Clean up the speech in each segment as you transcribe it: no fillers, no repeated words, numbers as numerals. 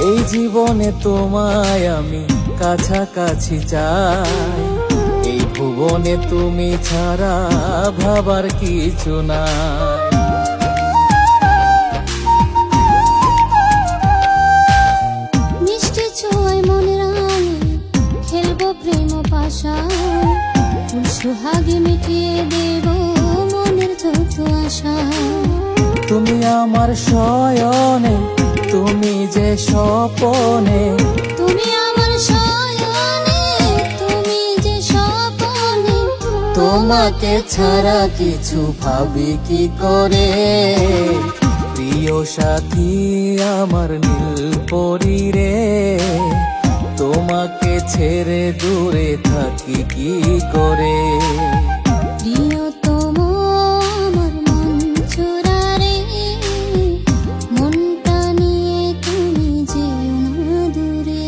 এই জীবনে তোমায় আমি কাছাকাছি চাই, এই ভুবনে তুমি ছাড়া ভাবার কিছু নাই। মিষ্টি ছোঁয়ায় মনের আলো খেলবো প্রেম পাশা, ফুল সোহাগে মিটিয়ে দেব মনের যত আশা। তুমি আমার শয়নে, তুমি যে স্বপনে, তুমি আমার শয়নে, তুমি যে স্বপনে। তোমাকে ছাড়া কিছু ভাবি কি করে। প্রিয় সাথী আমার নীলপরি রে, তোমাকে ছেড়ে দূরে থাকি কি করে। প্রিয়তম আমার মন চোরা রে, মনটা নিয়ে তুমি যেও না দূরে।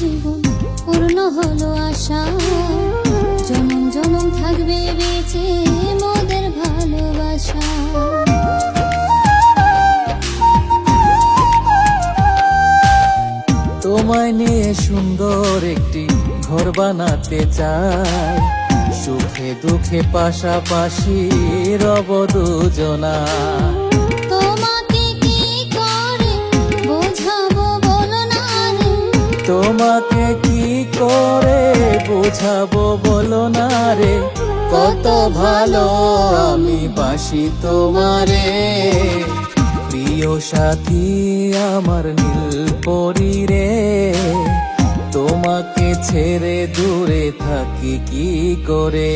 জীবন পূর্ণ হলো আশা, জনম জনম থাকবে বেঁচে মোদের ভালোবাসা। তোমায় নিয়ে সুন্দর একটি ঘর বানাতে চাই, সুখে দুঃখে পাশাপাশি রব দুজনা। তোমাকে কি করে বোঝাবো বলো না রে, তোমাকে কি করে বোঝাবো বলো না রে। কত ভালো আমি বাসি তোমারে, প্রিয় সাথী আমার নীলপরি রে, তোমাকে ছেড়ে দূরে থাকি কি করে।